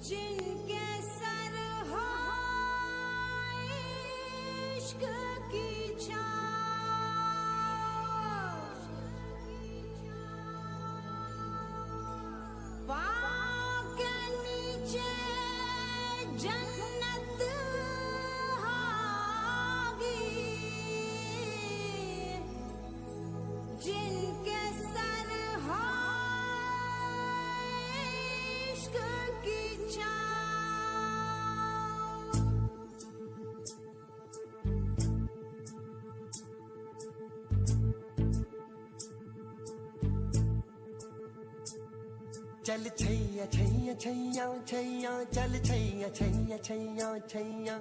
जिनके सर हो इश्क की छाँव, पाँव के नीचे जन्नत होगी, जिनके सर हो इश्क की छाँव। चल छैया छैया छैया छैया चल छैया छैया छैया छैया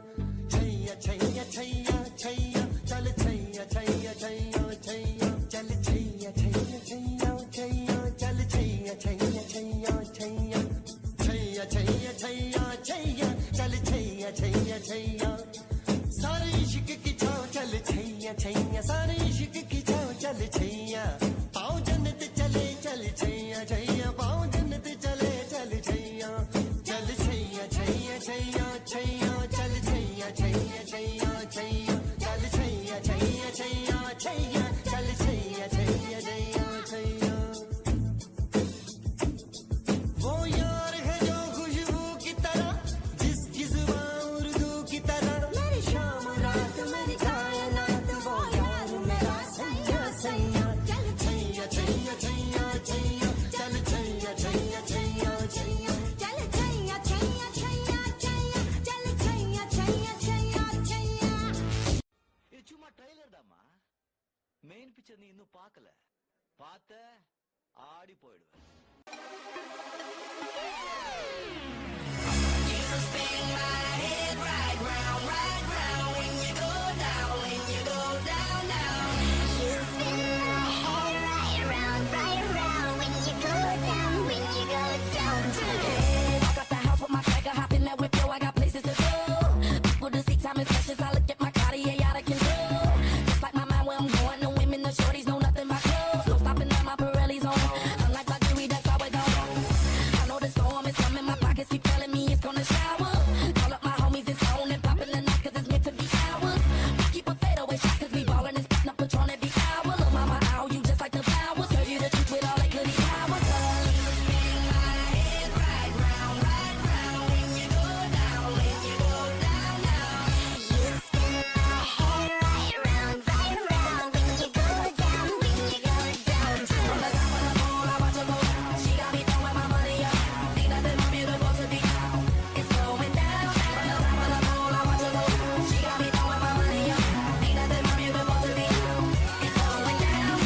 छैया छैया छैया छैया चल छैया छैया छैया छैया चल छैया छैया छैया छैया चल छैया छैया छैया छैया छैया छैया छैया छैया चल छैया छैया छैया सारे इश्क की छाँव चल छैया छैया सारे इश्क की छाँव चल छैया पाँव जन्नत चले चल छैया छैया पाँव जन्नत चले चल छैया चल छैया छैया छैया छैया चल छैया छैया छैया छैया चल छैया छैया छैया छैया चल छैया छैया छैया छैया वो यार है जो खुशबू की तरह जिसकी जुबान उर्दू की तरह मेरी शाम रात मेरी कायनात वो यार मेरा सैया सैया चल छैया छैया छैया छैया चल छैया छैया छैया छैया चल छैया छैया छैया छैया चल छैया छैया छैया छैया। இது சும்மா ட்ரைலர் தாம்மா. மெயின் பிக்சர் நீ இன்னும் பார்க்கல. பார்த்த ஆடி போயிடுவேன். I look at my Cartier out of control. Just like my mind where I'm going, the women, the shorties know nothing but clothes. No stopping at my Pirelli's on. Unlike luxury, that's always on. I know the storm is coming, my pockets keep telling me it's gonna shower. Call up my homies, it's on and popping the night 'cause it's meant to be ours. We keep a fadeaway shot 'cause we ballin' and spittin' up Patron every hour. Look, mama, ow, you just like the flowers. Serve you the truth with all that goody power. Spin my head right round when you go down, when you go down, down. You spin my head right round when you go down, when you go down. From the top of the pole, I watch her go down. She got me throwing my money up. Ain't nothing more beautiful to be found. It's going down. From the top of the pole, I watch her go down. She got me throwing my money up. Ain't nothing more beautiful to be found. It's going down.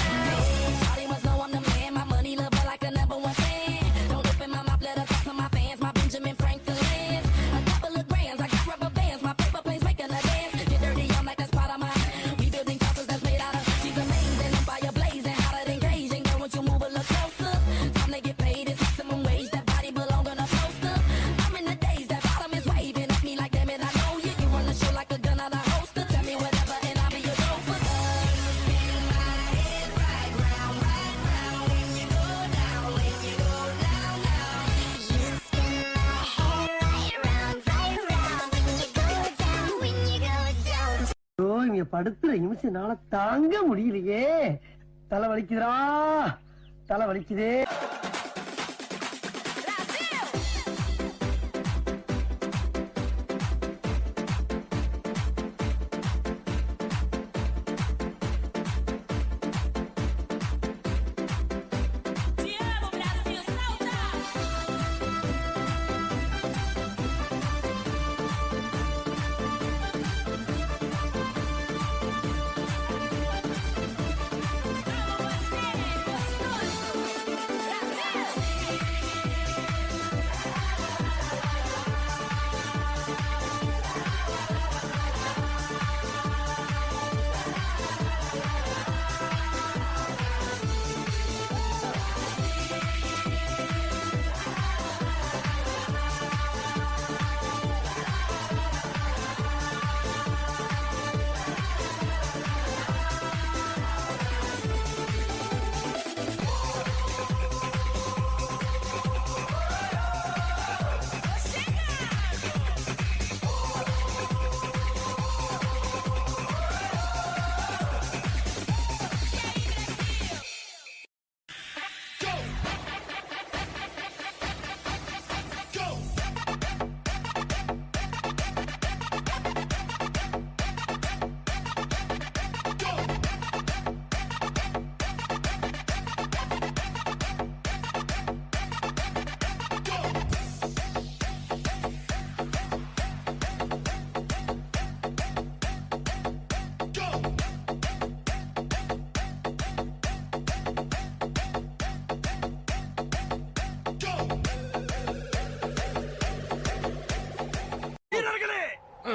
Shawty must know I'm the man. My money love her like a #1 fan. Don't open my mouth, let her talk to my fans. My Benjamin Franklin's. A couple of grands, I got rubber bands. My paper planes making a dance. Get dirty, I'm like that's part of my. We building castles that's made out of. She's amazing, I'm fire blazing, hotter than Cajun. Girl, won't you move a little closer? Time to get paid, it's maximum wage. That body belong on a poster. I'm in the days, that bottom is waving at me like damn it, I know you. You run the show like a gun out of holster. Tell me whatever and I'll be your chauffeur. Spin my head right round when you go down, when you go down, down. You spin my head right round when you go down, when you go down. ஐயோ இங்க படுத்துற நிமிஷம்னால தாங்க முடியலையே தலை வலிக்குதுடா தலை வலிக்குதே Brasil!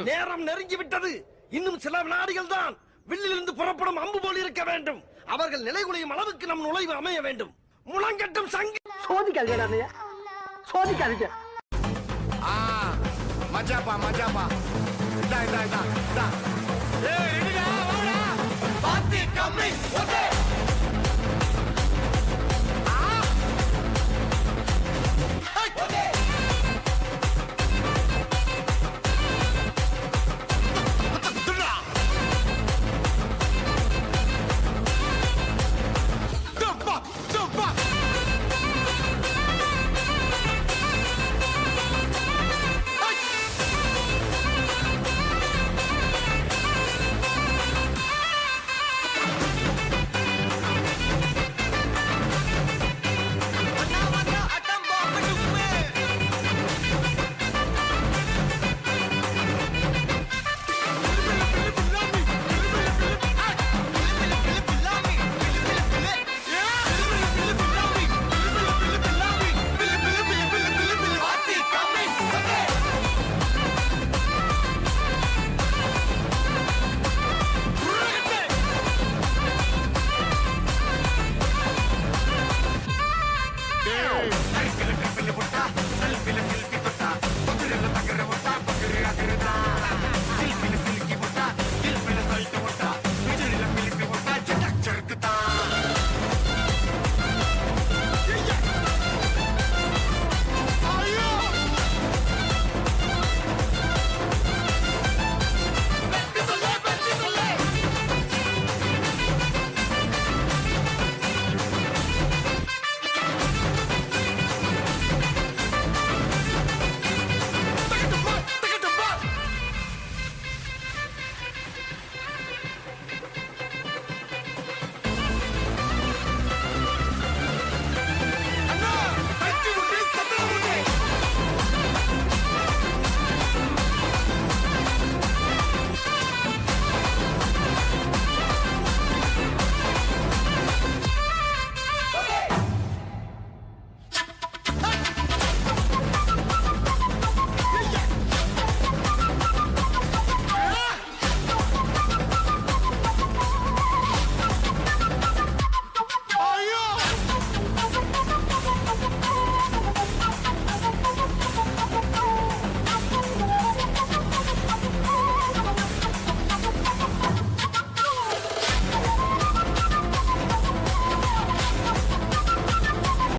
நேரம் நெருங்கி விட்டது. இன்னும் சில வினாடிகள் தான். வில்லிலிருந்து புறப்படும் அம்பு போல் இருக்க வேண்டும். அவர்கள் நிலைகுலையும் அளவுக்கு நம் நுழைவு அமைய வேண்டும். முழங்கட்டும் சங்க. சோதிக்காதீங்க, சோதிக்காதீங்க. மச்சாப்பா மச்சாப்பா. இதா இதா இதா இதா. ஏய்